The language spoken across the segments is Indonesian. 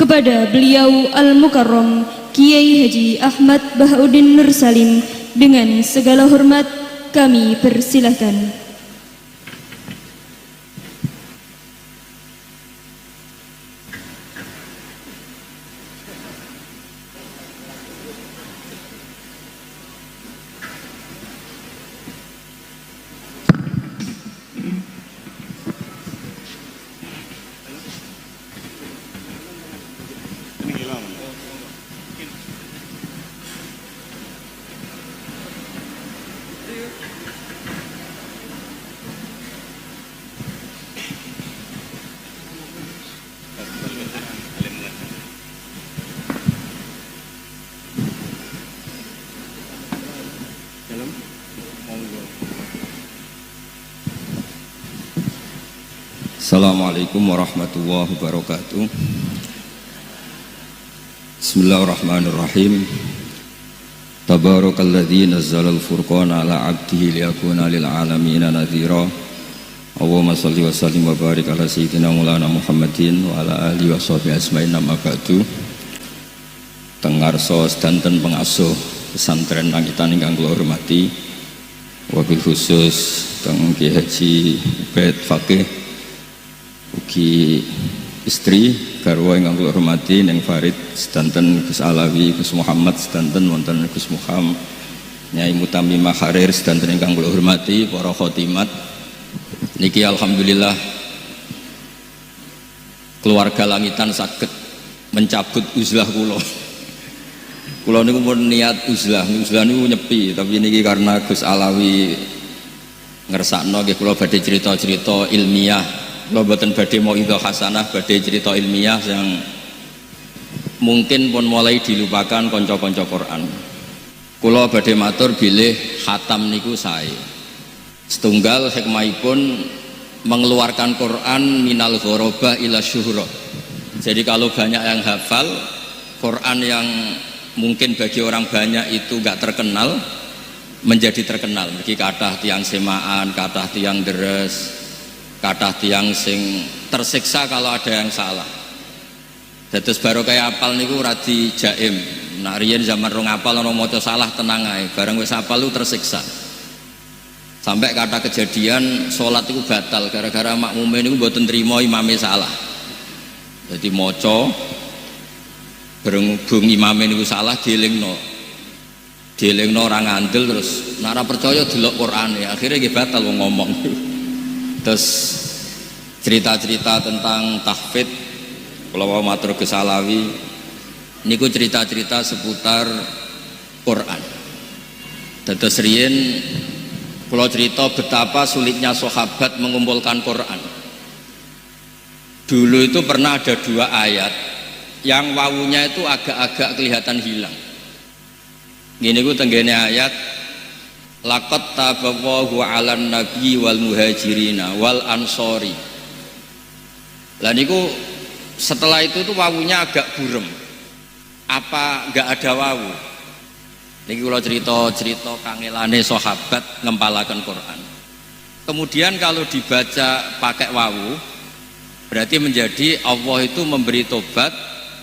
kepada beliau Al-Mukarram Kiai Haji Ahmad Bahauddin Nur Salim dengan segala hormat kami persilahkan. Assalamualaikum warahmatullahi wabarakatuh. Bismillahirrahmanirrahim. Tabarakalladzi nazzalal furqana ala 'abdihi liyakuna lil 'alamin nadhira. Allahumma shalli wa sallim wa barik ala sayyidina Maulana Muhammadin wa ala alihi wa sahbihi ajmain amma ba'du. Tengarso sedanten pengasuh pesantren langitan ingkang kula hormati, wabil khusus teng Kiai Haji Ubaid Faqih ugi istri garwa ingkang kula hormati Neng Farid sedanten Gus Alawi, Gus Muhammad sedanten wonten Gus Muham, Nyai Mutamimah Harir sedanten ingkang kula hormati para khotimat. Niki alhamdulillah keluarga langitan saged mencabut uzlah kula. Kula niku pun niat uzlah niku nyepi, tapi niki karena Gus Alawi ngersakno nggih kula badhe cerita-cerita ilmiah. Kula boten badhe mauidhah hasanah, badhe cerita ilmiah yang mungkin pun mulai dilupakan kanca-kanca Quran. Kula badhe matur bilih khatam niku sae. Setunggal hikmahipun mengeluarkan Quran minal ghorobah ila syuhra. Jadi kalau banyak yang hafal Quran yang mungkin bagi orang banyak itu gak terkenal menjadi terkenal. Mergi kathah tiyang semaan, kathah tiyang deres, kathah tiyang sing tersiksa kalau ada yang salah. Dados barokah apal niku radi jaim. Nek riyen zaman rong apal ana maca salah tenang ae, bareng wis apal lu tersiksa. Sampai kata kejadian salat itu batal gara-gara makmume niku mboten trima imame salah. Jadi maca berhubung imame niku salah dielingno ora ngandel, terus nek ora percaya delok Qur'ane, akhirnya nggih batal wong ngomong. Terus cerita-cerita tentang tahfidz kula matur Gus Alawi niku cerita-cerita seputar Quran. Dados riyen kula cerita betapa sulitnya sahabat mengumpulkan Quran. Dulu itu pernah ada 2 ayat yang wawunya itu agak-agak kelihatan hilang. Gini ku tenggene ayat laqad taballahu 'alan nabi wal muhajirina wal ansori. Lah niku setelah itu tuh wawunya agak burem. Apa enggak ada wawu? Niki kula cerita kangelane sahabat ngempalaken Quran. Kemudian kalau dibaca pakai wawu berarti menjadi Allah itu memberi tobat,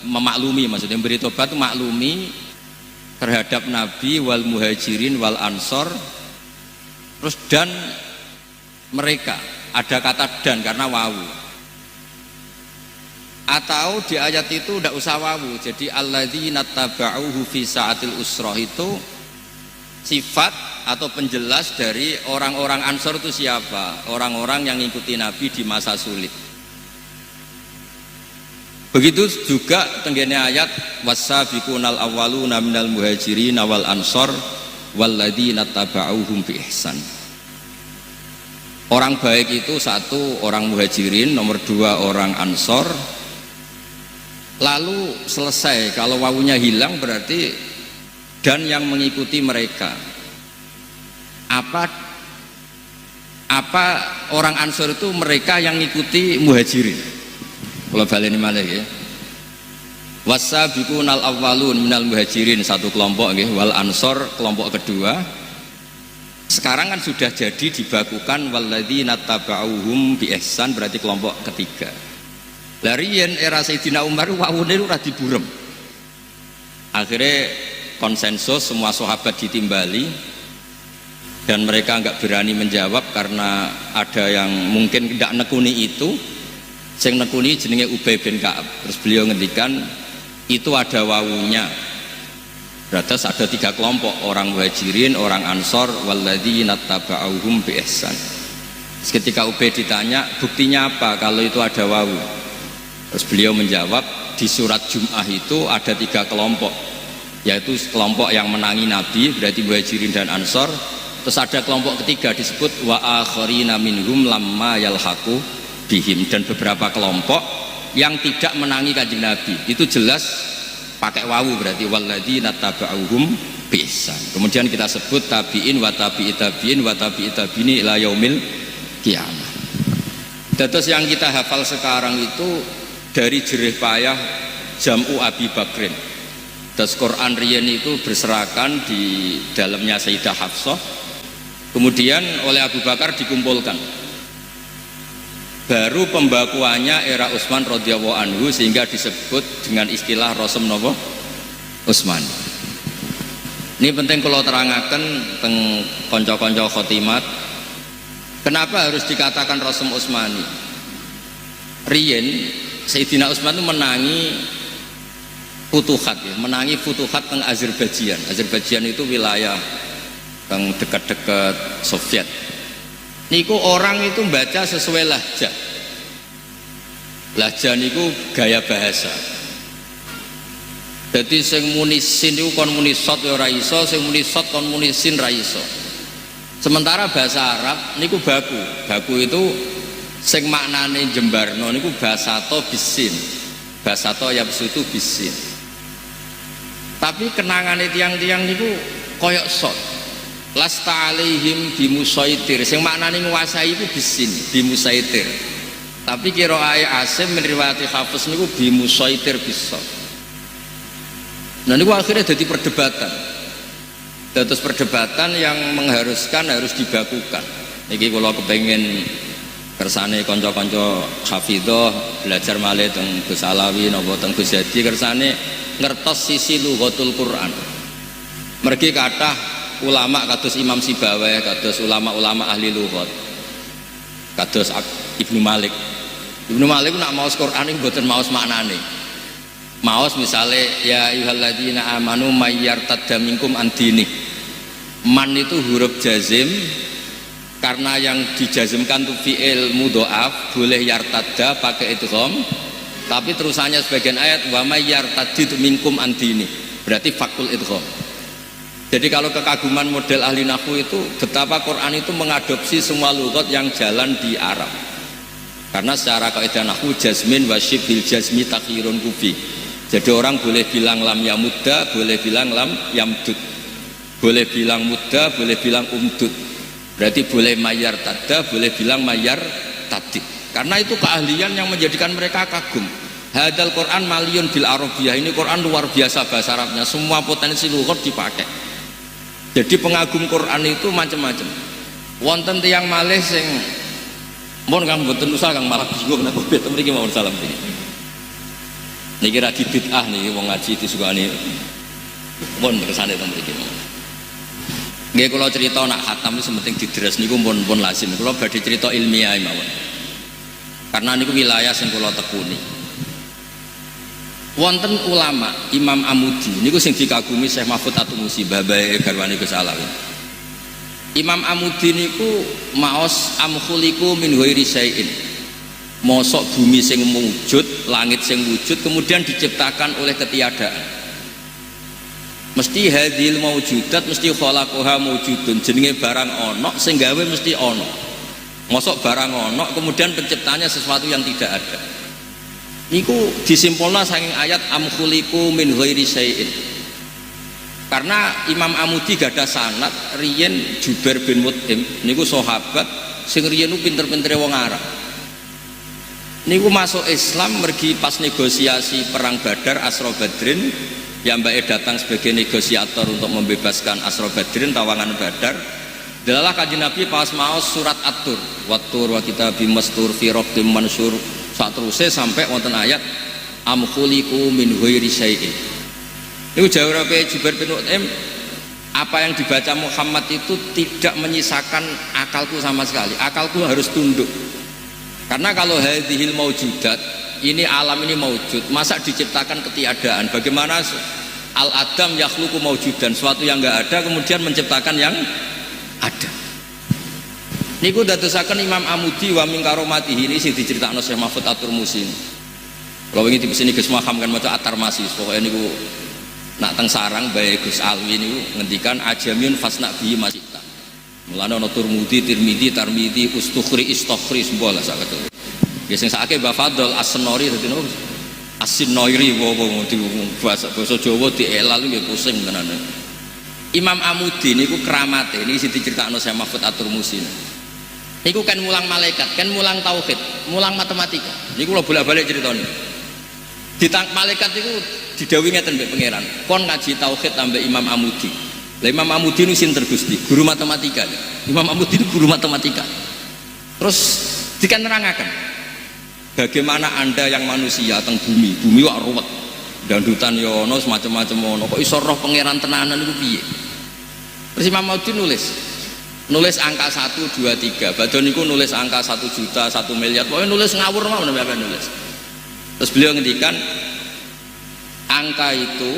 memaklumi, maksudnya memberi tobat itu maklumi terhadap Nabi wal muhajirin wal ansor. Terus dan mereka, ada kata dan karena wawu. Atau di ayat itu tidak usah wawu, jadi alladzina taba'uhu fi sa'atil usrah itu sifat atau penjelas dari orang-orang ansor itu siapa? Orang-orang yang ngikuti Nabi di masa sulit. Begitu juga tenggene ayat wasabiqunal awwaluna minal muhajirin wal ansor walladzina taba'uhum bi ihsan. Orang baik itu 1 orang muhajirin, nomor 2 orang ansor. Lalu selesai, kalau wawunya hilang berarti dan yang mengikuti mereka. Apa orang ansor itu mereka yang mengikuti muhajirin. Kalau baleni malih ya. Wasabiqunal awwalun minal muhajirin 1 kelompok nggih, wal ansor kelompok kedua. Sekarang kan sudah jadi dibakukan walladzina taba'uhum bi ihsan berarti kelompok ketiga. Lah riyen era Sayyidina Umar wawune ora diburem. Akhirnya konsensus semua sahabat ditimbali dan mereka enggak berani menjawab karena ada yang mungkin tidak nekuni itu. Sing nekuni jenenge Ubay bin Ka'ab. Terus beliau ngendikan itu ada wawunya. Berarti ada 3 kelompok, orang Muhajirin, orang Ansor, walladzina taba'uhum bi ihsan. Ketika Ubay ditanya, buktinya apa kalau itu ada wawu? Terus beliau menjawab, di surat Jum'ah itu ada 3 kelompok, yaitu kelompok yang menangi Nabi, berarti Muhajirin dan Ansor. Terus ada kelompok ketiga disebut wa akharina minhum lamma yalhaqu bihim, dan beberapa kelompok yang tidak menangi Kanjeng Nabi. Itu jelas pakai wawu, berarti walladzina taba'uhum bi ihsan. Kemudian kita sebut tabi'in wa tabi'i tabi'in wa tabi'i tabi'ini ila yaumil kiamah. Terus yang kita hafal sekarang itu dari jerih payah Jam'u Abi Bakrin. Terus Quran riyen itu berserakan di dalamnya Sayyidah Hafsah, kemudian oleh Abu Bakar dikumpulkan. Baru pembakuannya era Utsman radhiyallahu anhu, sehingga disebut dengan istilah Rasm Nopo Utsman. Ini penting kalau terangaken teng konco-konco khotimat. Kenapa harus dikatakan Rasm Utsmani? Riyen Sayyidina Utsman itu menangi futuhat, ya, menangi futuhat teng Azerbaijan. Azerbaijan itu wilayah yang dekat-dekat Soviet. Niku orang itu baca sesuai lahjah. Lahjah niku gaya bahasa. Jadi sing muni sin niku kon muni sot ya ora iso, sing muni sot kon muni sin ra iso. Sementara bahasa Arab niku baku. Baku itu sing maknane jembarno niku basato bisin. Basato yabsutu bisin. Tapi kenangane tiang-tiang niku koyok sot. Lasta alaihim bimusaitir, sing maknane nguasai iku bisin, bimusaitir. Tapi qiraa'e Asim min riwayati Hafiz niku bimusaitir bisa. Nah niku akhirnya jadi perdebatan. Terus perdebatan yang mengharuskan harus dibakukan. Niki kula kepengin kersane kanca-kanca hafidhah belajar malih teng Gus Alawi napa teng Gus Hadi kersane ngertos sisi lughatul Quran. Mergi kathah ulama kados Imam Sibawayh, kados ulama-ulama ahli lughat, kados Ibnu Malik. Ibnu Malik nak maos Quran iki mboten maos maknane. Maos misale ya ayyuhalladzina amanu mayyartadda minkum an dini. Man itu huruf jazim karena yang dijazimkan itu fi'il mudha'af, boleh yartadda pakai idgham. Tapi terusannya sebagian ayat wa mayyartaddu minkum an dini. Berarti fakul idgham. Jadi kalau kekaguman model ahli nahwu itu betapa Quran itu mengadopsi semua lughat yang jalan di Arab. Karena secara kaidah nahwu jazmin wa syibhil jazmi takhirun kufi. Jadi orang boleh bilang lam yamudda, boleh bilang lam yamdud. Boleh bilang mudda, boleh bilang umdud. Berarti boleh mayar tada, boleh bilang mayar tadid. Karena itu keahlian yang menjadikan mereka kagum. Hadal Quran maliyun bil arabiyah. Ini Quran luar biasa bahasa Arabnya. Semua potensi lughat dipakai. Jadi pengagum Quran itu macam-macam. Wonten tiyang malih sing mun kang mboten usah kang malah bingung nek beto mriki mawon salam mriki. Niki ra bid'ah niki wong ngaji disukani. Mun kersane teng mriki. Nggih kula cerita nak khatam itu sementing didres niku pun lazim. Kula badhe cerita ilmiah mawon. Karena niku wilayah sing kula tekuni. Wonten ulama Imam Amudi niku sing dikagumi Syekh Mahfud At-Tumusi babae garwane Gus Alawi. Imam Amudi niku maos amkhuliku min ghairi syai'in. Mosok bumi sing wujud, langit sing wujud kemudian diciptakan oleh ketiadaan. Mesti hadhil maujudat mesti khalaqaha maujudun, jenenge barang ana sing gawe mesti ana. Mosok barang ana kemudian penciptanya sesuatu yang tidak ada. Niku disimpulna saking ayat amkhuliku min ghairi syai'in. Karena Imam Amudi gadah sanad riyen Jubair bin Mut'im niku sahabat sing riyen niku pinter-pintere wong Arab. Niku masuk Islam mergi pas negosiasi perang Badar Asra Badrin, ya mbake datang sebagai negosiator untuk membebaskan Asra Badrin tawanan Badar. Delalah Kanjeng Nabi pas maos surat At-Tur, wat-tur wa kitabim mastur fi raqqim mansur Saat terusnya sampai wonten ayat am khuliqu min ghairi syai'in. Niku jawabe Jubair bin Mut'im, apa yang dibaca Muhammad itu tidak menyisakan akalku sama sekali. Akalku harus tunduk. Karena kalau hadhil maujudat, ini alam ini maujud, masa diciptakan ketiadaan? Bagaimana al-adam yakhluqu maujudan, suatu yang enggak ada kemudian menciptakan yang ada. Niku dadosaken Imam Amudi wa min karomatihi, ini sing diceritakno Syekh Mahfud At-Turmusi. Kalau ini di sini Gus Maham kan maca At-Tarmasi, pokoknya niku nak teng sarang bae Gus Alwi niku ngendikan ajamyun fasna bihi masita. Mulane ana Turmudi, Tirmidzi, Tarmidzi, Ustukhri, Istokhri sembola sak ketelu. Ya sing sakake Mbah Fadl As-Senori dadi nopo? As-Sinoiri apa di basa Jawa dielal nggih pusing tenan. Imam Amudi niku keramate niki sing diceritakno Syekh Mahfud At-Turmusi. Niku kan mulang malaikat, kan mulang tauhid, mulang matematika. Niku kula bolak-balik critane. Ditang malaikat niku didhawuhi ngeten mbek pangeran, kon ngaji tauhid tambah Imam Amudi. Lah Imam Amudi niku sinten Gusti? Guru matematika. Imam Amudi niku guru matematika. Terus dikanerangaken bagaimana Anda yang manusia teng bumi wak ruwet. Dandutan ya ana semacam-macam ana. Kok iso roh pangeran tenanan niku piye? Terus Imam Amudi nulis angka 1 2 3. Badhe niku nulis angka 1 juta, 1 miliar. Pokoke nulis ngawur mawon sampeyan nulis. Terus beliau ngendikan angka itu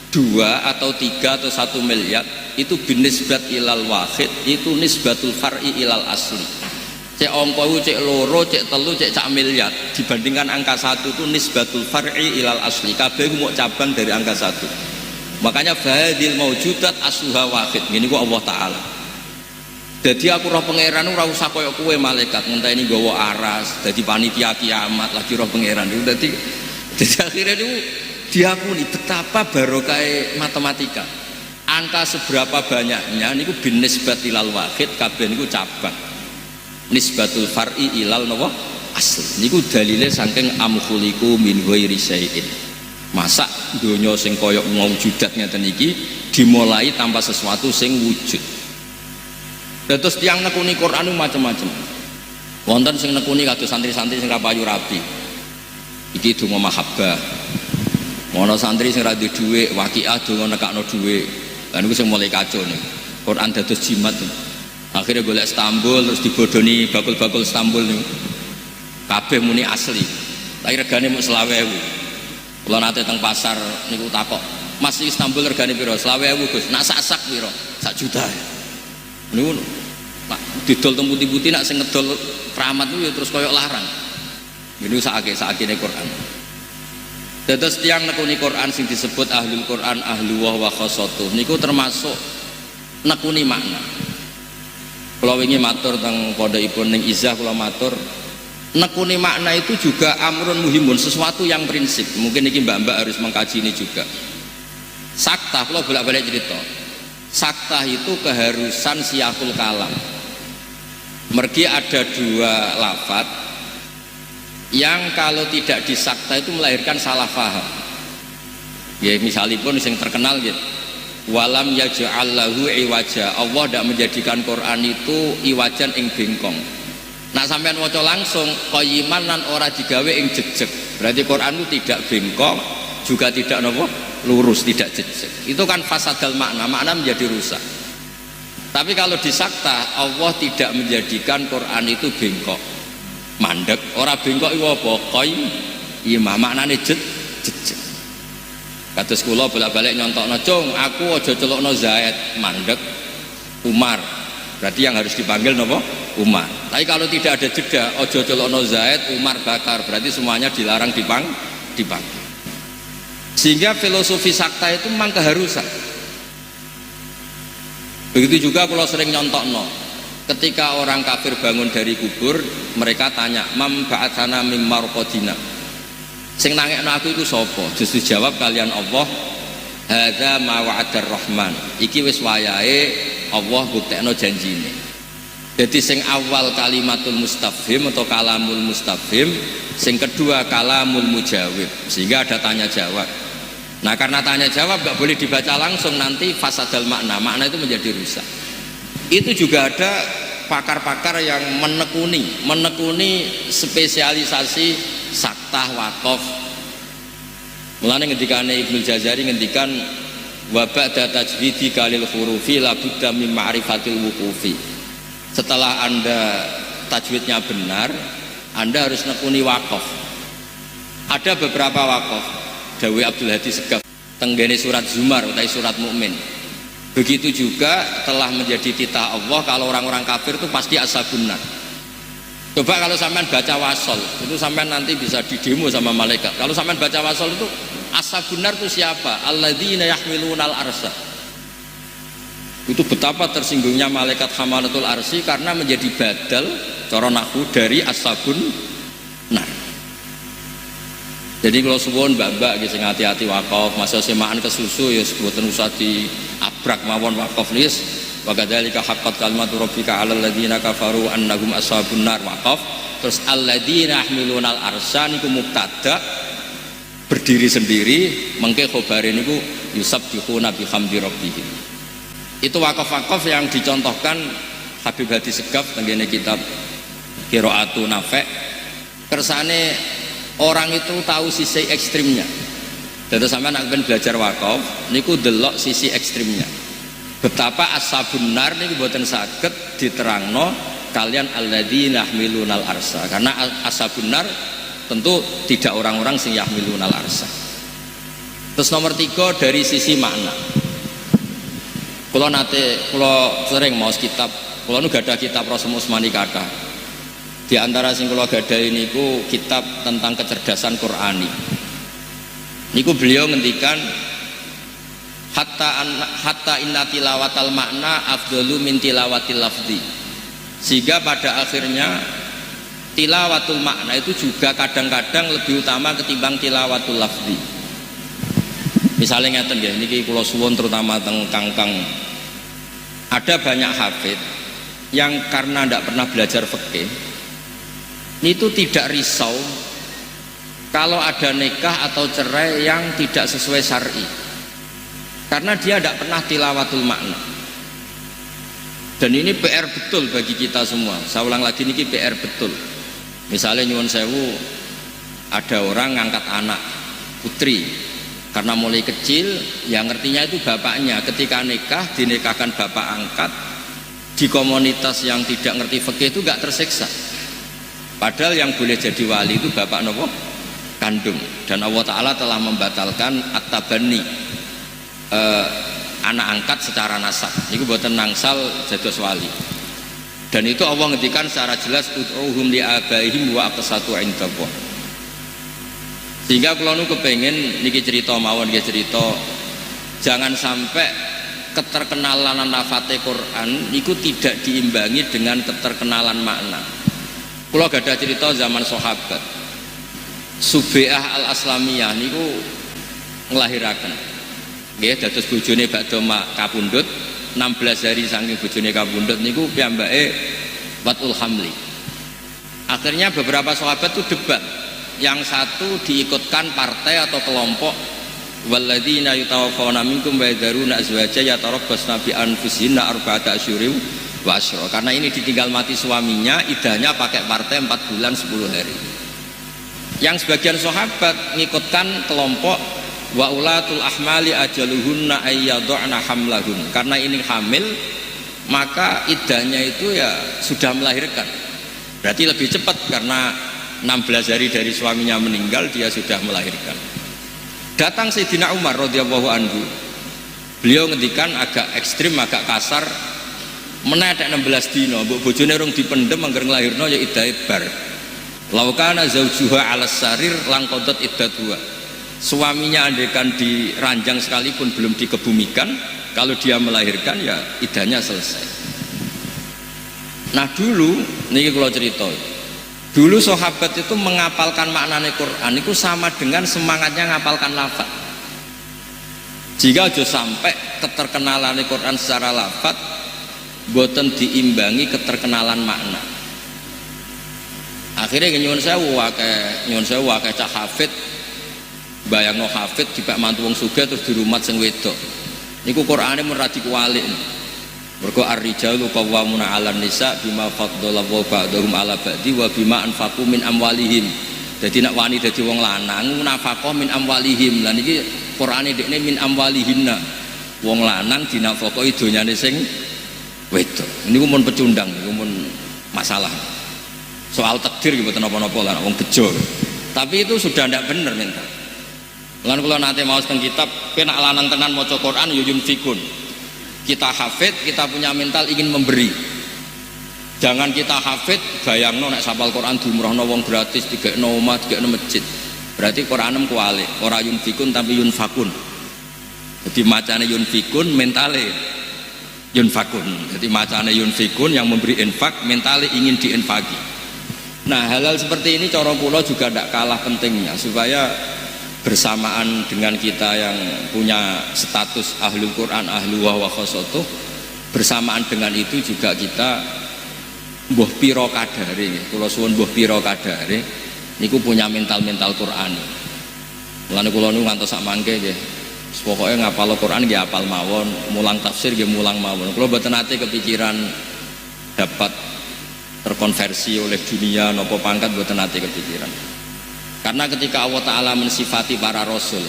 2 atau 3 atau 1 miliar itu binisbat ilal wahid, itu nisbatul far'i ilal asli. Cek angka itu cek loro, cek telu, cek sak miliar dibandingkan angka 1 itu nisbatul far'i ilal asli. Kabeh mau cabang dari angka 1. Makanya fahadil maujudat asluha wahid. Gini ku Allah Ta'ala. Jadi aku roh pangeran ora usah koyo kowe malaikat ngenteni nggawa aras dadi panitia kiamat lagi roh pangeran itu. Jadi akhirnya itu diakuni betapa barokah matematika. Angka seberapa banyaknya niku bin nisbat ilal wahid, kabeh niku cabang. Nisbatul far'i ilal nawa asli. Niku dalile saking am khuliqu min ghairi syai'in. Masa donya sing koyo maujudat ngeten iki dimulai tanpa sesuatu sing wujud. Terus tiang nekuni Quran macam-macam. Wonten sing nekuni kados santri-santri sing rapayu rabi. Iki donga mahabbah. Ana santri sing ra duwe dhuwit, waqiah donga nekakno dhuwit. Lah niku sing mulai kacau nih. Quran dados jimat. Akhirnya golek Istanbul terus dibodoni bakul-bakul Istanbul niku. Kabeh muni asli. Tapi regane mung 20.000. Kula nate teng pasar niku takok, "Mas Istanbul regane piro?" 20.000 Gus. Nak sak piro? 1 juta. Niku nak didol teng putih-putih nak sing ngedol keramat niku ya terus koyok larang. Niku sakake-sakene Quran. Dados tiyang nekuni Quran sing disebut ahlul Quran, ahluwah wa khossatuh niku termasuk nekuni makna. Kula wingi matur teng pondokipun ning Izah kula matur nekuni makna itu juga amrun muhimun, sesuatu yang prinsip. Mungkin iki mbak-mbak harus mengkaji ini juga. Saktah, kula bolak-balik cerita. Saktah itu keharusan siyakul kalam. Mergi ada 2 lafadz yang kalau tidak disakta itu melahirkan salah faham. Ya misalipun yang terkenal gitu. Walam yaj'al lahu iwaja. Allah tidak menjadikan Quran itu iwajan ing bengkong. Nah sampean waca langsung qayyiman lan ora digawe ing jejeg. Berarti Quran itu tidak bengkong, juga tidak nopo lurus, tidak jejeg. Itu kan fasadal makna menjadi rusak. Tapi kalau disakta, Allah tidak menjadikan Quran itu bengkok, mandek. Ora bengkok iku apa? Qayyim, maknane jejeg. Kados kula bolak-balik nyontokno, "Cung, aku aja celukno Zaid, mandek Umar." Berarti yang harus dipanggil napa? Umar. Tapi kalau tidak ada jeda, aja celukno Zaid, Umar, Bakar, berarti semuanya dilarang dipanggil. Sehingga filosofi sakta itu memang keharusan. Begitu juga kalau sering nyontokno, ketika orang kafir bangun dari kubur, mereka tanya, "Mam ba'atsana mim marqadina." Sing nangekno aku iku sapa? Justru jawab kalian Allah, "Hadza ma wa'adar rahman." Iki wis wayahe Allah buktekno janjine. Jadi sing awal kalimatul mustafhim atau kalamul mustafhim, sing kedua kalamul mujawib, sehingga ada tanya jawab. Nah karena tanya jawab gak boleh dibaca langsung, nanti fasadal makna itu menjadi rusak. Itu juga ada pakar-pakar yang menekuni spesialisasi saktah wakaf. Mulane ngendikane Ibnu Jazari ngendikan wa ba'da tajwidi kalil hurufi la budda min ma'rifatil wuqufi. Setelah Anda tajwidnya benar, Anda harus nekuni wakaf. Ada beberapa wakaf Dawi Abdul Hadi Segaf tenggene surat Zumar utawi surat Mukmin. Begitu juga telah menjadi titah Allah kalau orang-orang kafir itu pasti ashabun nar. Coba kalau sampean baca wasol, itu sampean nanti bisa didemo sama malaikat. Kalau sampean baca wasol itu ashabun nar itu siapa? Alladzina yahmilunal arsy. Itu betapa tersinggungnya malaikat hamalatul arsy karena menjadi badal cara nahwu dari ashabun nar. Jadi kalau suwun mbak-mbak gitu hati-hati wakaf, masa semaan ke susu ya sebutan usah diabrak mawon wakaf nis. Wa kadzalika haqqat kalimatu rabbika 'alal ladzina kafaru annahum ashabun nar wakaf. Terus alladzina yahmilunal arsy niku mubtada berdiri sendiri, mengke khabare niku yusabbihuna bihamdi rabbihim. Itu wakaf-wakaf yang dicontohkan Habib Hadi Segaf tenggene kitab Qiraatu Nafi'. Kersane orang itu tahu sisi ekstrimnya. Dan sampai nak belajar wakaf, niku delok sisi ekstrimnya. Betapa ashabun nar niku boten saged diterangno kalian alladzina yahmilunal arsy. Karena ashabun nar tentu tidak orang-orang sing yahmilunal arsy. Terus nomor 3 dari sisi makna. Kula sering maos kitab, kula nu gadah kitab Rasul Usmani Kaka. Di antara sing kula gadahi niku kitab tentang kecerdasan Qur'ani. Niku beliau ngendikan hatta inna tilawatal makna afdalu min tilawatil lafzi. Sehingga pada akhirnya tilawatul makna itu juga kadang-kadang lebih utama ketimbang tilawatul lafzi. Misalnya ngeten nggih niki kula suwun terutama teng Kangkang. Ada banyak hafid yang karena ndak pernah belajar fikih itu tidak risau kalau ada nikah atau cerai yang tidak sesuai syar'i karena dia tidak pernah tilawatul makna. Dan ini PR betul bagi kita semua. Saya ulang lagi, ini PR betul. Misalnya nyuwun sewu, ada orang ngangkat anak putri karena mulai kecil yang ngertinya itu bapaknya. Ketika nikah dinikahkan bapak angkat, di komunitas yang tidak ngerti fikih itu gak tersiksa. Padahal yang boleh jadi wali itu bapak nopo kandung, dan Allah Ta'ala telah membatalkan at-tabanni, anak angkat secara nasab itu buatan nangsal jados wali. Dan itu Allah ngendikan secara jelas ud'uhum li abaihim wa aqsatu indallah. Sehingga kalau nu kepengen niki cerita mawon niki cerita, jangan sampai keterkenalan lafate Quran niku tidak diimbangi dengan keterkenalan makna. Kalau gak ada cerita zaman sahabat Subi'ah al-Aslamiyah niku ngelahirakan nggih dados bojone badhe kapundhut 16 hari saking bojone kapundhut niku piyambake watul hamli. Akhirnya beberapa sahabat itu debat, yang satu diikutkan partai atau kelompok walladzina yutawaffawna minkum wa yadharuna azwaja yatarabbasna bi anfusihinna arba'ata asyhurin wa asyra. Karena ini ditinggal mati suaminya, idahnya pakai partai 4 bulan 10 hari. Yang sebagian sahabat ngikutkan kelompok wa ulatul ahmali ajaluhunna ayyadhna hamlahun. Karena ini hamil, maka idahnya itu ya sudah melahirkan. Berarti lebih cepat karena 16 hari dari suaminya meninggal dia sudah melahirkan. Datang Sayyidina Umar radhiyallahu anhu. Beliau ngendikan agak ekstrim, agak kasar. Menetek 16 dino, mbok bojone rung dipendem angger nglahirno ya iddahe bar. Laukana zaujuha 'alas sarir langqadat iddatuha. Suaminya andekan diranjang sekalipun belum dikebumikan, kalau dia melahirkan ya iddahnya selesai. Nah dulu niki kula cerita. Dulu sahabat itu menghafalkan maknane Quran itu sama dengan semangatnya ngapalkan lafaz. Jika aja sampai keterkenalan Quran secara lafaz boten diimbangi keterkenalan makna. Akhirnya nyuwun sewu akeh cah hafid bayangno hafid dibak mantu wong sugih terus dirumat sing wedok. Niku Qur'ane mun ra dikuwalik. Mergo ar-rijalu qawwamuna 'alan nisa bima faddalallahu ba'dahum 'ala ba'di wa bima anfaqu min amwalihim. Dadi nek wani dadi wong lanang nafaqah min amwalihim. Lah niki Qur'ane dekne min amwalihinna. Wong lanang dinafaqahi donyane sing wedok. Niku mun pecundang, niku mun masalah. Soal takdir gitu napa-napa lah wong bejo. Tapi itu sudah tidak benar minta. Lan kula nate maos teng kitab penak lanang tenan maca Quran ya yunfikun. Kita hafid, kita punya mental ingin memberi. Jangan kita hafid bayangno nek sapal Quran diumrohno wong gratis, digekno omah, digekno masjid. Berarti Quranem kualik, ora yunfikun tapi yunfakun. Jadi macane yunfikun, mentale yunfakun. Jadi macane yunfikun yang memberi infak, mentale ingin diinfaki. Nah hal-hal seperti ini cara kula juga tidak kalah pentingnya supaya bersamaan dengan kita yang punya status ahlul Quran, ahlu wa khosotuh, bersamaan dengan itu juga kita mbuh pira kadare, kula suwun mbuh pira kadare niku punya mental Qur'ani. Mulane kula niku ngantos sak mangke nggih. Pokoke ngapal Quran nggih apal mawon, mulang tafsir nggih mulang mawon. Kula mboten nate kepikiran dapat terkonversi oleh dunia nopo pangkat mboten nate kepikiran. Karena ketika Allah Ta'ala mensifati para rasul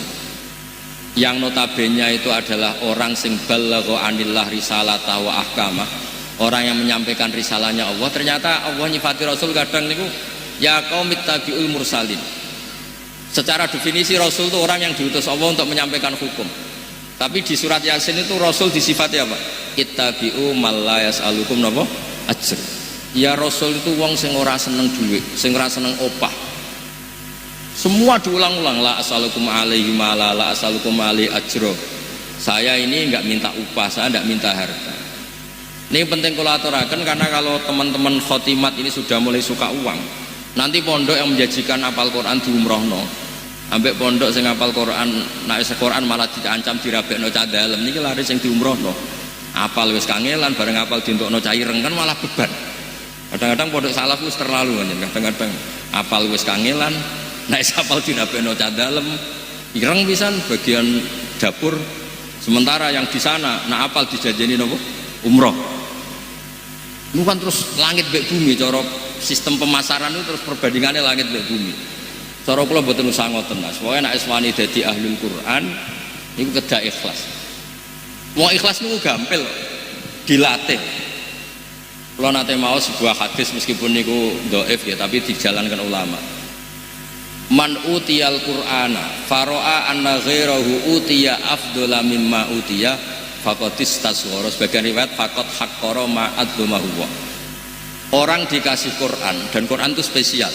yang notabene itu adalah orang sing balagha anillah risalata wa ahkamah, orang yang menyampaikan risalahnya Allah, ternyata Allah nyifati rasul kadang niku ya qaumit tabiul mursalin. Secara definisi rasul itu orang yang diutus Allah untuk menyampaikan hukum. Tapi di surat Yasin itu rasul disifati apa? Ittabi'u mal la yas'alukum napa ajr. Ya rasul itu wong sing ora seneng duit, sing ora seneng opah. Semua diulang-ulang, la as'alukum alaihi mala, la as'alukum alaihi ajro. Saya ini enggak minta upah, saya enggak minta harta. Ini penting kula aturaken karena kalau teman-teman khotimat ini sudah mulai suka uang, nanti pondok yang menjanjikan apal Quran diumrohno, ambek pondok sing apal Quran, nek Quran malah diancam dirabekno cah dalem niki lari sing diumrohno. Apal wis kangelan bareng apal dientokno cah ireng kan malah beban. Kadang-kadang pondok salaf wis terlalu kadang-kadang apal wis kangelan, nek apal dirabekno cah dalem ireng pisan bagian dapur, sementara yang di sana nak apal dijanjeni napa? Umroh. Itu kan terus langit mbek bumi, cara sistem pemasaran itu terus perbandingannya langit mbek bumi. Cara kula mboten usah ngoten Mas. Pokoke nek wani dadi ahlul Quran niku kedah ikhlas. Wong ikhlas niku gampil dilatih. Kula nate maos sebuah hadis meskipun niku dhaif ya, tapi dijalankan ulama. Man utiyal Qur'ana faro'a anna ghairahu utiya afdhala mimma utiya faqatis tasghara. Sebagian riwayat faqat haqqara ma'adzumahu. Orang dikasih Quran dan Quran itu spesial,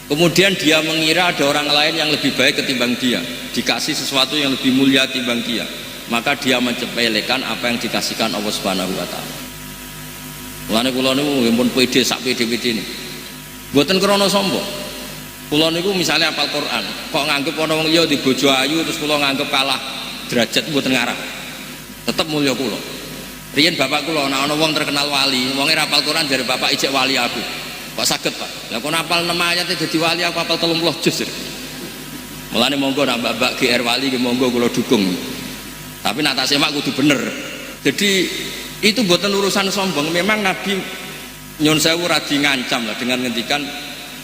kemudian dia mengira ada orang lain yang lebih baik ketimbang dia, dikasih sesuatu yang lebih mulia ketimbang dia, maka dia mencepelekan apa yang dikasihkan Allah Subhanahu wa taala. Mulane kula niku pun pede sak pede-pede ini. Mboten krana sombong. Kula niku misalnya hafal Quran, kok nganggep ana wong liya di bojo ayu terus kula nganggep kalah derajat mboten ngarah. Tetep mulya kula. Riyen bapak kula ana wong terkenal wali, wonge hafal Quran jare bapak ijek wali aku. Kok saged, Pak? Lah kok hafal 6 ayat dadi wali aku hafal 30 juz. Mulane monggo nak mbak GR wali nggih monggo kula dukung. Tapi nak tak semak kudu bener. Jadi itu mboten urusan sombong. Memang Nabi nyun sewu radi ngancam lah dengan ngendikan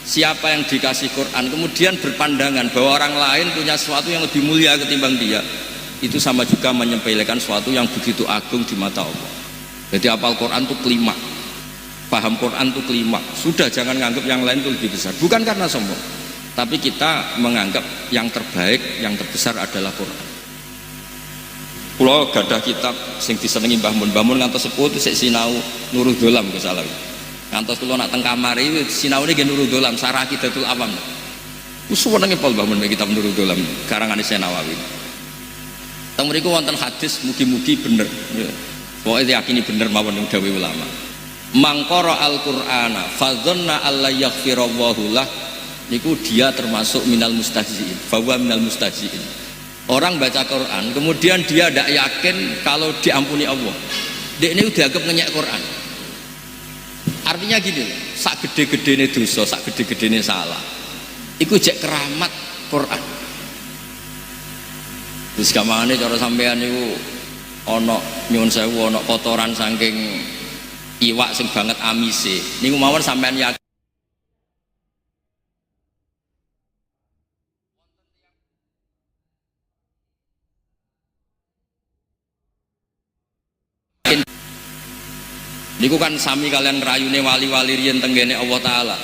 siapa yang dikasih Quran kemudian berpandangan bahwa orang lain punya sesuatu yang lebih mulia ketimbang dia, itu sama juga menyepelekan sesuatu yang begitu agung di mata Allah. Jadi hafal Quran itu kelima, paham Quran itu kelima. Sudah, jangan nganggap yang lain itu lebih besar. Bukan karena sombong, tapi kita menganggap yang terbaik, yang terbesar adalah Quran. Kula gadah kitab sing disenengi Mbah Mun. Mbah Mun ngantos sepuh sik sinau Nurul Dolam kesalah. Ngantos kula nak teng kamar iki sinaune nggih Nurul Dolam Sarah Aqidatul Awam. Ku suwenenge pol Mbah Mun kitab Nurul Dolam karangane Syekh Nawawi. Teng mriku wonten hadis mugi-mugi bener. Pokoke diyakini bener mawon ning dawuh ulama. Mangqara al-Qur'ana fadzanna alla yaghfirallahu lah niku dia termasuk minal mustahziin. Bahwa minal mustahziin. Orang baca Quran kemudian dia tidak yakin kalau diampuni Allah, dia ini udah anggap ngenyek Quran. Artinya gini, sak gede-gedene dosa, sak gede-gedene salah iku jek keramat Quran. Terus kamane cara sampean niku ana nyuwun sewu ana kotoran saking iwak sing banget amise niku mawon sampean yakin niku kan sami kalian ngrayune wali-wali riyen tenggene Allah taala.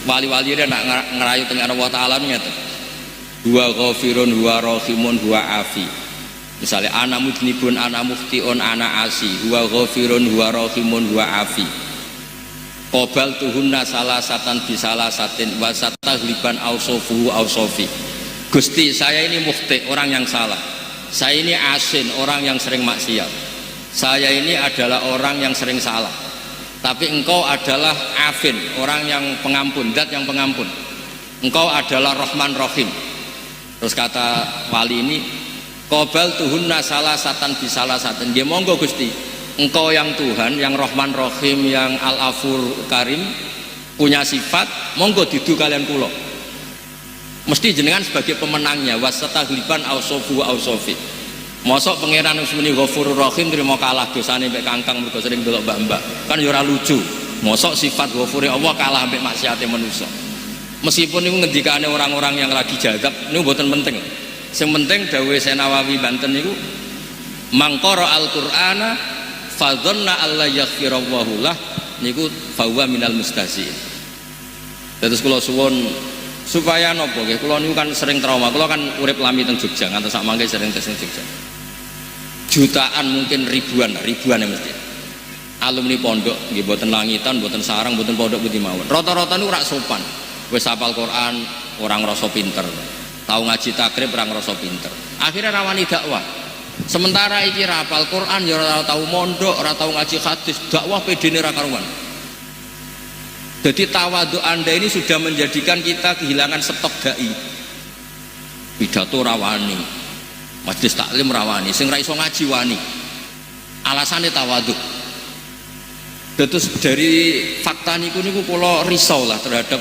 Wali-wali riyen nak ngerayu tenggene Allah taala ngeten. Huwa ghafirun huwa rahimun huwa afi. Misalnya ana mudnibun ana muftiun ana asi. Huwa ghafirun huwa rahimun huwa afi. Qabal tuhunna salasatan bisalasatin wa sataghliban ausofuhu ausofi. Gusti, saya ini mufti, orang yang salah. Saya ini asin, orang yang sering maksiat. Saya ini adalah orang yang sering salah, tapi engkau adalah afin, orang yang pengampun, zat yang pengampun. Engkau adalah Rahman Rahim. Terus kata wali ini, qabal tuhunna salasatan bisalasatin. Dia monggo Gusti, engkau yang Tuhan, yang Rahman Rahim, yang Al-Afur Karim, punya sifat, monggo didu kalian kulo. Mesti jenengan sebagai pemenangnya. Wasataghliban ausofu ausofi. Mosok pangeran muni Ghafurur Rahim terima kalah dosane mbek kangkang mergo sering delok mbak-mbak. Kan ya ora lucu. Mosok sifat Ghafure Allah kalah mbek maksiate manusa. Meskipun niku ngendikane orang-orang yang lagi jadab niku mboten penting. Sing penting dawuh Senawawi Banten niku mangqara al-Qur'ana fadzanna alla yaghfirallahu lah niku fahuwa minal mustahzi'in. Terus kula suwun supaya nopo nggih kula niku kan sering trauma. Kula kan urip lami teng Jogja ngantos sak mangke sering teng Jogja. Jutaan mungkin ribuan ya mesti alumni pondok nggih boten langitan boten sarang boten pondok putih mawon rata-rata niku ora sopan wis hafal Quran orang ngrasa pinter tau ngaji takrib orang ngrasa pinter akhirnya rawani dakwah sementara iki ra hafal Quran ya ora tau mondok ora tau ngaji hadis dakwah pedene ra karuan. Jadi tawadhu Anda ini sudah menjadikan kita kehilangan stok dai pidato rawani majlis taklim rawani, sing ra iso ngaji wani. Alasannya tawadhu. Terus dari fakta niku kula risau lah terhadap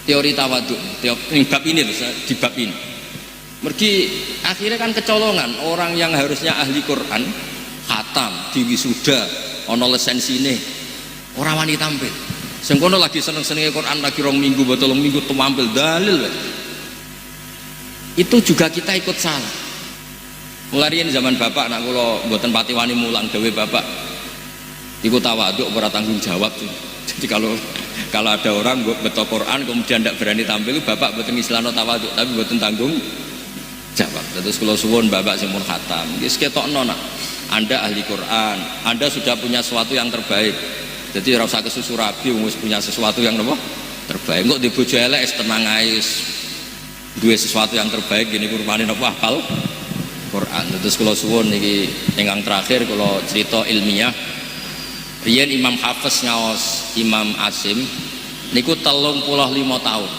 teori tawadhu. Di bab ini di bab ini. Mergi akhirnya kan kecolongan orang yang harusnya ahli Quran, khatam, diwisuda, ana lesensine, ora wani tampil. Sing kono lagi seneng-senenge Quran lagi 2 minggu, 3 minggu tampil dalil. Itu juga kita ikut salah. Mulai zaman bapak nak kula mboten pati wani mulang dawuh bapak iku tawadhu ora tanggung jawab. Jadi kalau ada orang beto Quran kemudian tidak berani tampil bapak mboten ngislano tawadhu tapi mboten tanggung jawab. Terus kula suwun bapak sing mun khatam wis ketokno nak Anda ahli Quran, Anda sudah punya sesuatu yang terbaik. Jadi ora usah kesusu rabi wis punya sesuatu yang napa terbaik. Kok di bojo elek tenang ae duwe sesuatu yang terbaik gini kurmane napa hafal Quran. Terus kula suwun niki ingkang terakhir kula cerita ilmiah. Riyen Imam Hafiz ngaos Imam Asim niku 35 tahun.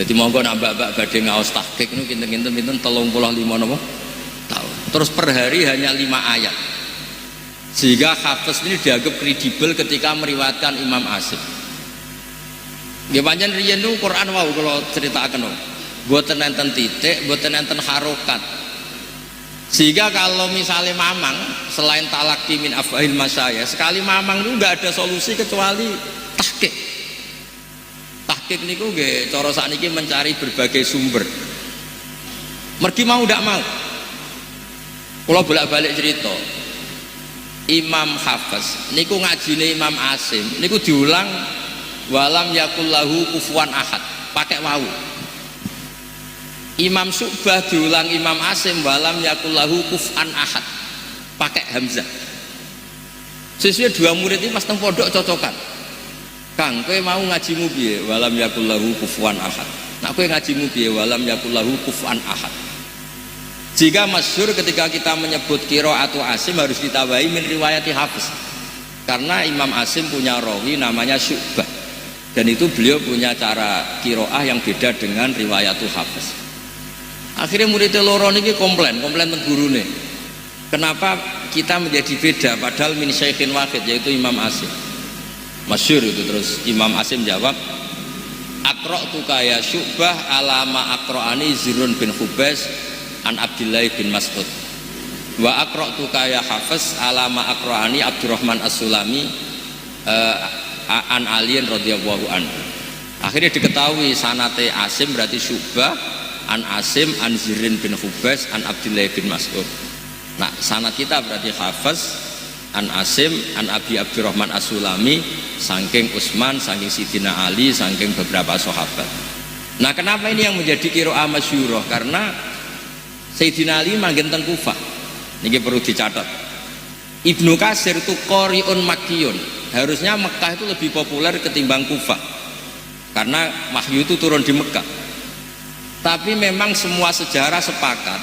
Jadi monggo nak mbak-mbak badhe ngaos tahqiq niku kinten-kinten pinten 35 napa tahun. Terus per hari hanya 5 ayat. Sehingga Hafiz ini dianggap kredibel ketika meriwayatkan Imam Asim. Nggih pancen riyen niku Quran wau kula critakaken. Mboten enten titik, mboten enten harokat. Sehingga kalau misalnya mamang selain talaqi min af'il masyayikh sekali mamang itu nggak ada solusi kecuali tahqiq. Tahqiq niku nggih cara sakniki mencari berbagai sumber. Mergi mau ndak mau. Kula bolak-balik cerita. Imam Hafiz niku ngajine Imam Asim niku diulang walam yakullahu kufuwan ahad pakai wawu. Imam Syu'bah diulang Imam Asim walam yakullahu kuf'an ahad pakai hamzah. Sesuai 2 murid ini pas teng pondok cocokan. Kang kowe mau ngajimu piye walam yakullahu kufuwan ahad. Nak kowe ngajimu piye walam yakullahu kuf'an ahad. Jika masyhur ketika kita menyebut qiraatu Asim harus ditambahi min riwayati Hafiz. Karena Imam Asim punya rawi namanya Syu'bah. Dan itu beliau punya cara qiraah yang beda dengan riwayatu Hafiz. Akhirnya muridnya loro niki komplain teng gurune. Kenapa kita menjadi beda padahal min syaikhin wahid yaitu Imam Asim. Masyhur itu. Terus Imam Asim jawab aqra'tuka ya Syu'bah alama aqra'ani Zirun bin Khubais an Abdillah bin Mas'ud. Wa aqra'tuka ya Hafiz ala ma aqra'ani Abdurrahman As-Sulami an Aliin radhiyallahu anhu. Akhirnya diketahui sanate Asim berarti Syu'bah an Asim an Zirin bin Hubais an Abdullah bin Mas'ud. Nah, sanad kita berarti Hafiz an Asim an Abi Abdurrahman As-Sulami saking Utsman, saking Sidina Ali, saking beberapa sahabat. Nah, kenapa ini yang menjadi qiraah masyhurah? Karena Sayyidina Ali manggen teng Kufah. Ini perlu dicatat. Ibnu Katsir itu qori'un makkiyun. Harusnya Mekah itu lebih populer ketimbang Kufah. Karena wahyu itu turun di Mekah. Tapi memang semua sejarah sepakat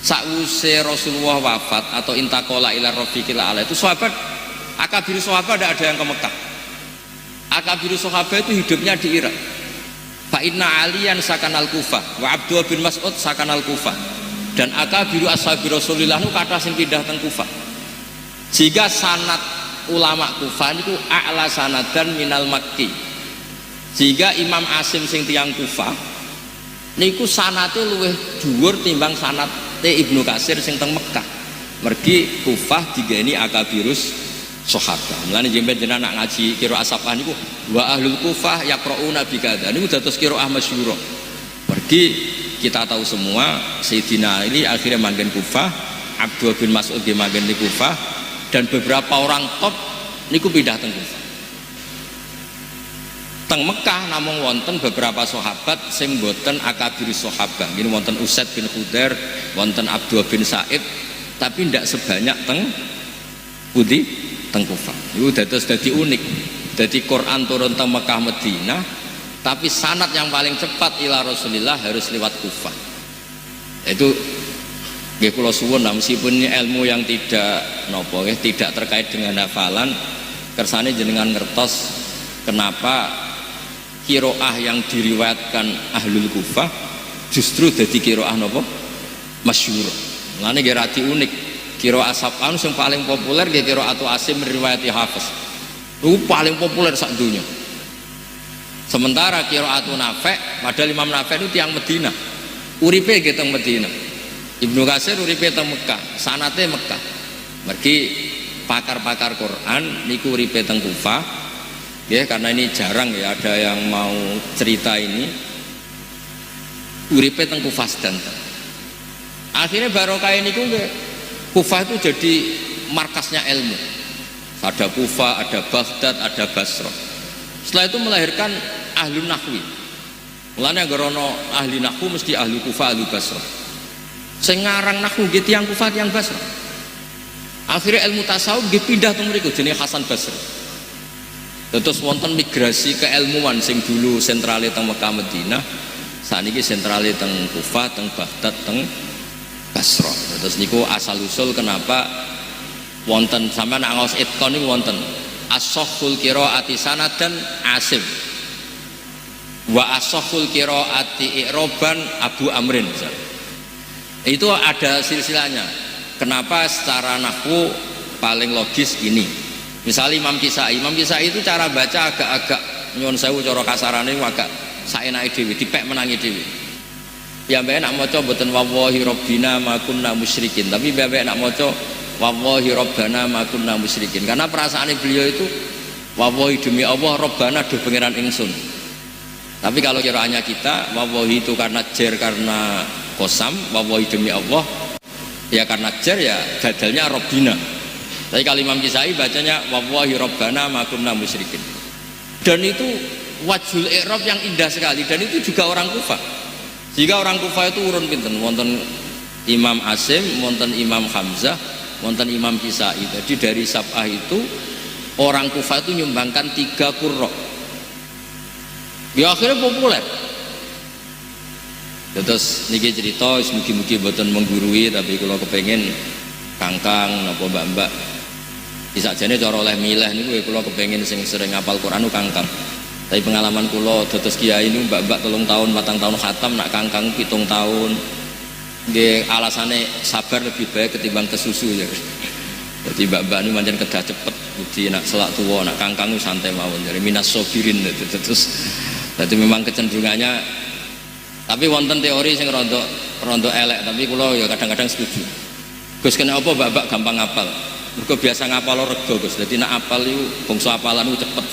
sakwise Rasulullah wafat atau intaqala ila rafiqil a'la itu sahabat akabir sahabat tidak ada yang ke Mekah. Akabir sahabat itu hidupnya di Irak. Fa inna aliyan sakanal Kufah wa Abdullah bin Mas'ud sakanal Kufah. Dan akabiru ashabi Rasulillah itu kata sing pindah teng Kufah. Jika sanad ulama Kufah niku a'la sanadan minal Makki. Jika Imam Asim sing tiyang Kufah niku sanate luwih dhuwur timbang sanate Ibnu Katsir sing teng Mekah. Mergi Kufah digeni akabirus sahabat. Mulane jenengan jenengan nak ngaji qiraah asabah niku wa ahlul Kufah yaqrauna bi kadza. Niku dados qiraah masyhurah. Mergi kita tahu semua Sayyidina Ali akhirnya manggen Kufah, Abdullah bin Mas'ud dia manggen di Kufah, dan beberapa orang top niku pindah teng Kufah. Teng Mekah namung wonten beberapa sahabat sing boten akabir sahabat. Gini wonten Usaid bin Khudair, wonten Abdullah bin Sa'id, tapi tidak sebanyak teng pundi teng Kufah. Iku dados dadi unik. Dadi Quran turun teng Mekah Madinah, tapi sanad yang paling cepat ila Rasulillah harus lewat Kufah. Itu nggih kula suwun, meskipun ini ilmu yang tidak nopo tidak terkait dengan hafalan, kersane jenengan ngertos kenapa qiraah yang diriwayatkan ahlul Kufah justru dadi qiraah nopo masyhur. Mulane nggih radi unik. Qiraah sab'an sing paling populer nggih qiraatu Asim riwayati Hafiz. Itu paling populer sak dunya. Sementara qiraatu Nafi', padahal Imam Nafi' itu tiang Medina, uripe nggih teng Medina. Ibnu Katsir uripe teng Mekah, sanate Mekah. Mergi pakar-pakar Quran niku uripe teng Kufah. Ya, karena ini jarang ya ada yang mau cerita ini. Uripe teng Kufah sedanten. Akhirnya barokah niku nggih Kufah itu jadi markasnya ilmu. Ada Kufah, ada Baghdad, ada Basrah. Setelah itu melahirkan ahli nahwi. Mulane anggere ana ahli nahwu mesti ahli Kufah, ahli Basrah. Sing ngarang nahwu nggih tiyang Kufah, tiyang Basrah. Akhirnya ilmu tasawuf nggih pindah teng mriku jenenge Hasan Basri. Terus wonten migrasi keilmuan sing dulu sentrale teng Mekah Madinah, saniki sentrale teng Kufah, teng Baghdad, teng Basrah. Terus niku asal usul kenapa wonten sampeyan nak ngaos itqan niku wonten as-sahhul qiraati sanadan Asim wa as-sahhul qiraati i'roban Abu Amrin. Itu ada silsilahnya. Kenapa secara nahwu paling logis ini? Misalnya Imam Kisai itu cara baca agak-agak nyuwun sewu cara kasarane agak saenake dhewe, dipek menangi dhewe. Ya mbek nak maca mboten wallahi rabbina ma kunna musyrikin, tapi mbek nak maca wallahi rabbana ma kunna musyrikin, karena perasaannya beliau itu wallahi demi Allah rabbana duh pangeran ingsun. Tapi kalau kiraannya kita wallahi itu karena jer, karena qasam, wallahi demi Allah ya karena jer ya dadalnya rabbina. Tapi kalau Imam Kisai bacanya wallahi rabbana ma kunna musyrikin. Dan itu wajhul i'rab yang indah sekali, dan itu juga orang Kufah. Jika orang Kufah itu urun pinten, wonten Imam Asim, wonten Imam Hamzah, wonten Imam Kisai. Jadi dari sab'ah itu orang Kufah itu nyumbangkan 3 qurra. Ya akhirnya populer. Terus niki cerita mugi-mugi mboten menggurui, tapi kalau kepengen kangkang napa mbak-mbak bisa jane cara oleh milih niku kula kepengen sing sering ngapal Quran kangkang. Tapi pengalaman kula dados kiai niku mbak-mbak 3 tahun 4 tahun khatam, nak kangkang 7 tahun. Nggih alasane sabar lebih baik ketimbang kesusu ya. Jadi mbak-mbak ini pancen kedah cepet, budi nak selak tuwa, nak kangkang itu santai mawon. Jadi minas sobirin terus. Jadi memang kecenderungannya. Tapi wonten teori sing rondo elek, tapi kula ya kadang-kadang setuju. Gus kena apa babak gampang apal. Mergo biasa ngapal rego Gus. Dadi nek apal iku bangsa apalan ku cepet.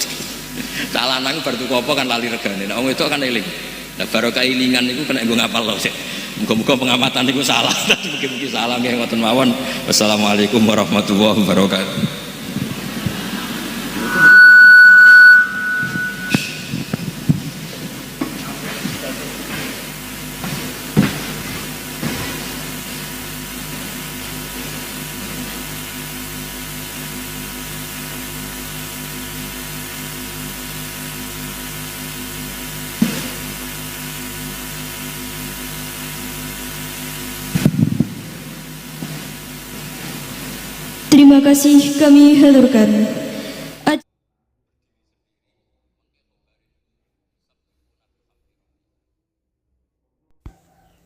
Tak lanang bar tuku apa kan lali regane. Nek wong wedok kan eling. Lah barokah ilingan niku kena nggo ngapal lho sik. Muga-muga pengamatan niku salah. Mugi-mugi salah nggih ngoten mawon. Wassalamualaikum warahmatullahi wabarakatuh. Terima kasih kami haturkan.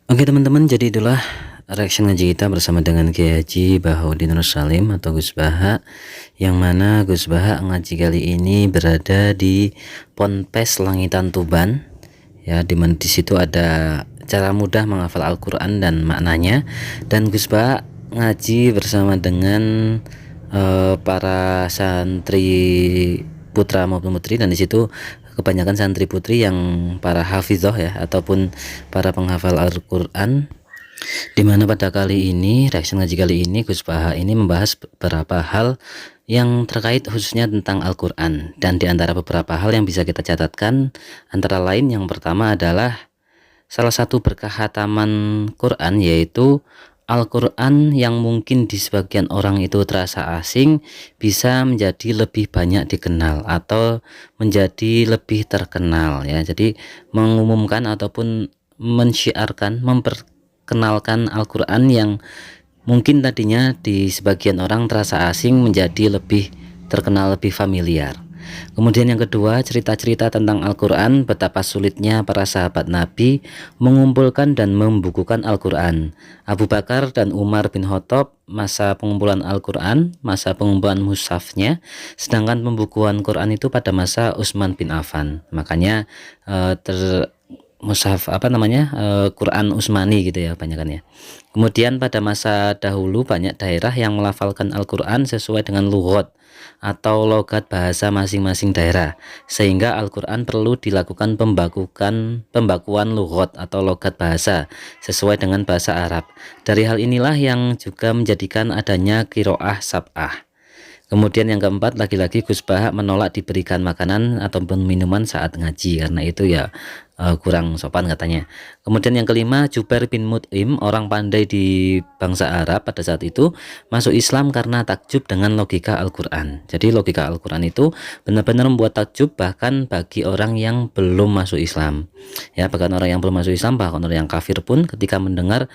Oke teman-teman, jadi itulah reaction ngaji kita bersama dengan Kiai Haji Bahaudin Nursalim atau Gus Baha, yang mana Gus Baha ngaji kali ini berada di Ponpes Langitan Tuban, ya, dimana di situ ada cara mudah menghafal Al-Quran dan maknanya, dan Gus Baha ngaji bersama dengan para santri putra maupun putri, dan di situ kebanyakan santri putri yang para hafizah ya, ataupun para penghafal Al-Quran, dimana pada kali ini reaction ngaji kali ini Gus Baha ini membahas beberapa hal yang terkait khususnya tentang Al-Quran, dan diantara beberapa hal yang bisa kita catatkan antara lain yang pertama adalah salah satu berkah khataman Quran, yaitu Al-Quran yang mungkin di sebagian orang itu terasa asing bisa menjadi lebih banyak dikenal atau menjadi lebih terkenal, ya. Jadi mengumumkan ataupun mensyiarkan, memperkenalkan Al-Quran yang mungkin tadinya di sebagian orang terasa asing menjadi lebih terkenal, lebih familiar. Kemudian yang kedua, cerita-cerita tentang Al-Quran, betapa sulitnya para sahabat Nabi mengumpulkan dan membukukan Al-Quran. Abu Bakar dan Umar bin Khattab masa pengumpulan Al-Quran, masa pengumpulan mushafnya, sedangkan pembukuan Quran itu pada masa Utsman bin Affan. Makanya mushaf Quran Utsmani gitu ya banyakan ya. Kemudian pada masa dahulu banyak daerah yang melafalkan Al-Quran sesuai dengan lughat atau logat bahasa masing-masing daerah, sehingga Al-Quran perlu dilakukan pembakuan lughat atau logat bahasa sesuai dengan bahasa Arab. Dari hal inilah yang juga menjadikan adanya qiraah sab'ah. Kemudian yang keempat, lagi-lagi Gus Baha menolak diberikan makanan ataupun minuman saat ngaji, karena itu ya kurang sopan katanya. Kemudian yang kelima, Jubair bin Mut'im, orang pandai di bangsa Arab pada saat itu, masuk Islam karena takjub dengan logika Al-Quran. Jadi logika Al-Quran itu benar-benar membuat takjub bahkan bagi orang yang belum masuk Islam, ya, bahkan orang yang belum masuk Islam, bahkan orang yang kafir pun ketika mendengar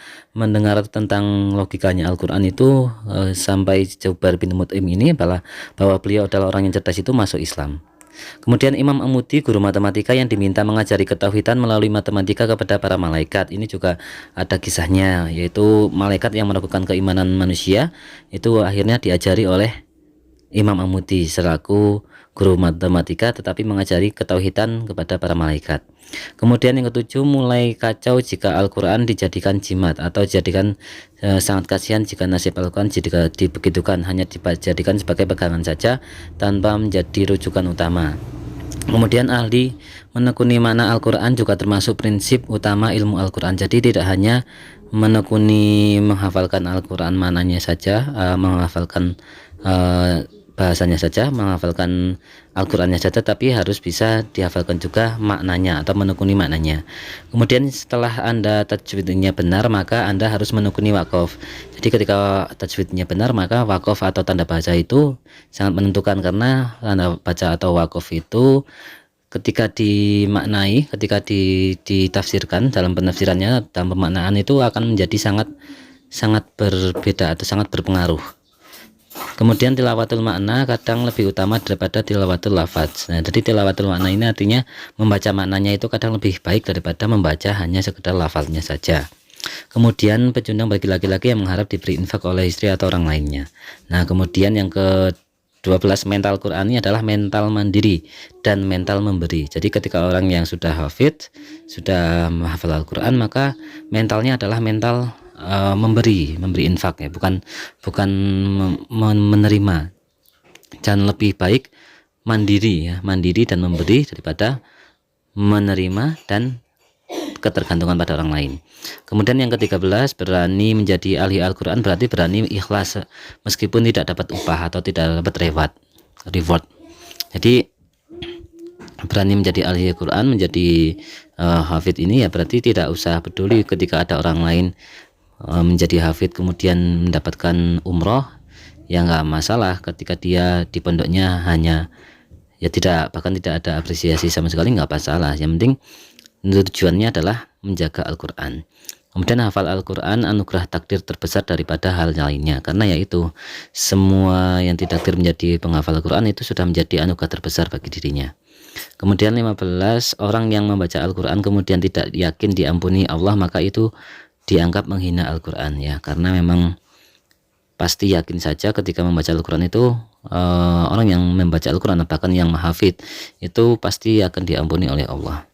tentang logikanya Al-Quran itu sampai Jubair bin Mut'im ini bahwa beliau adalah orang yang cerdas itu masuk Islam. Kemudian Imam Amudi, guru matematika yang diminta mengajari ketauhidan melalui matematika kepada para malaikat. Ini juga ada kisahnya, yaitu malaikat yang meragukan keimanan manusia itu akhirnya diajari oleh Imam Amudi selaku guru matematika, tetapi mengajari ketauhidan kepada para malaikat. Kemudian yang ketujuh, mulai kacau jika Al-Quran dijadikan jimat atau dijadikan sangat kasihan jika nasib Al-Quran jika dibegitukan, hanya dijadikan sebagai pegangan saja tanpa menjadi rujukan utama. Kemudian ahli menekuni makna Al-Quran juga termasuk prinsip utama ilmu Al-Quran. Jadi tidak hanya menekuni menghafalkan Al-Quran maknanya saja, menghafalkan bahasanya saja, menghafalkan Al-Qurannya saja, tapi harus bisa dihafalkan juga maknanya atau menekuni maknanya. Kemudian setelah Anda tajwidnya benar, maka Anda harus menekuni wakof. Jadi ketika tajwidnya benar, maka wakof atau tanda baca itu sangat menentukan, karena tanda baca atau wakof itu ketika dimaknai, ketika ditafsirkan dalam penafsirannya, dalam pemaknaan itu akan menjadi sangat berbeda atau sangat berpengaruh. Kemudian tilawatul makna kadang lebih utama daripada tilawatul lafaz. Nah, jadi tilawatul makna ini artinya membaca maknanya itu kadang lebih baik daripada membaca hanya sekedar lafaznya saja. Kemudian pecundang bagi laki-laki yang mengharap diberi infak oleh istri atau orang lainnya. Nah, kemudian yang ke-12 mental Quran ini adalah mental mandiri dan mental memberi. Jadi ketika orang yang sudah hafid, sudah menghafal Al-Quran, maka mentalnya adalah mental memberi infak ya, bukan menerima. Dan lebih baik mandiri dan memberi daripada menerima dan ketergantungan pada orang lain. Kemudian yang ke-13, berani menjadi ahli Al-Quran berarti berani ikhlas meskipun tidak dapat upah atau tidak dapat reward. Jadi berani menjadi ahli Al-Quran, menjadi hafid ini ya berarti tidak usah peduli ketika ada orang lain menjadi hafid kemudian mendapatkan umroh, ya nggak masalah. Ketika dia di pondoknya hanya ya bahkan tidak ada apresiasi sama sekali, nggak masalah. Yang penting tujuannya adalah menjaga Al-Quran. Kemudian hafal Al-Quran anugerah takdir terbesar daripada hal lainnya, karena yaitu semua yang ditakdir menjadi penghafal Al-Quran itu sudah menjadi anugerah terbesar bagi dirinya. Kemudian 15, orang yang membaca Al-Quran kemudian tidak yakin diampuni Allah, maka itu dianggap menghina Al-Quran ya, karena memang pasti yakin saja ketika membaca Al-Quran itu orang yang membaca Al-Quran bahkan yang mahafid itu pasti akan diampuni oleh Allah.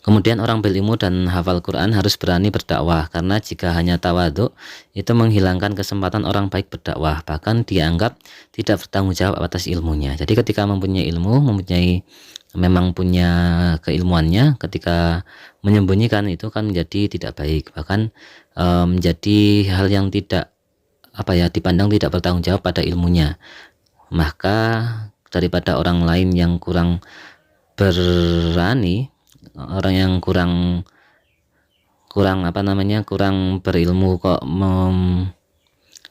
Kemudian orang berilmu dan hafal Quran harus berani berdakwah, karena jika hanya tawaduk itu menghilangkan kesempatan orang baik berdakwah, bahkan dianggap tidak bertanggung jawab atas ilmunya. Jadi ketika mempunyai ilmu, memang punya keilmuannya, ketika menyembunyikan itu kan menjadi tidak baik, bahkan menjadi hal yang tidak dipandang tidak bertanggung jawab pada ilmunya. Maka daripada orang lain yang kurang berani, orang yang kurang berilmu kok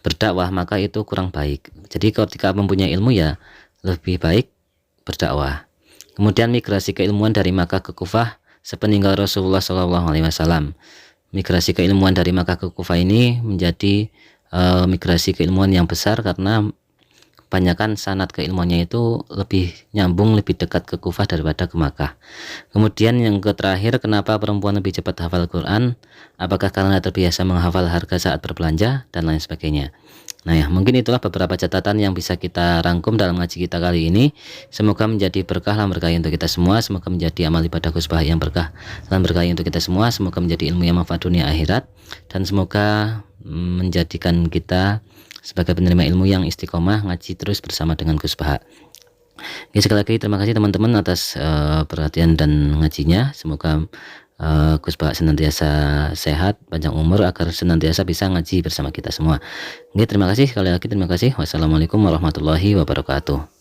berdakwah, maka itu kurang baik. Jadi ketika mempunyai ilmu ya lebih baik berdakwah. Kemudian migrasi keilmuan dari Makkah ke Kufah sepeninggal Rasulullah SAW. Migrasi keilmuan dari Makkah ke Kufah ini menjadi migrasi keilmuan yang besar, karena kebanyakan sanad keilmuannya itu lebih nyambung, lebih dekat ke Kufah daripada ke Makkah. Kemudian yang terakhir, kenapa perempuan lebih cepat hafal Quran? Apakah karena terbiasa menghafal harga saat berbelanja dan lain sebagainya? Nah ya, mungkin itulah beberapa catatan yang bisa kita rangkum dalam ngaji kita kali ini. Semoga menjadi berkah dan berkahi untuk kita semua. Semoga menjadi amal ibadah Gus Bah yang berkah dan berkahi untuk kita semua. Semoga menjadi ilmu yang manfaat dunia akhirat, dan semoga menjadikan kita sebagai penerima ilmu yang istiqomah ngaji terus bersama dengan Gus Bah. Oke, sekali lagi terima kasih teman-teman atas perhatian dan ngajinya. Semoga Gus Bah senantiasa sehat, panjang umur, agar senantiasa bisa ngaji bersama kita semua. Oke, terima kasih sekali lagi, terima kasih. Wassalamualaikum warahmatullahi wabarakatuh.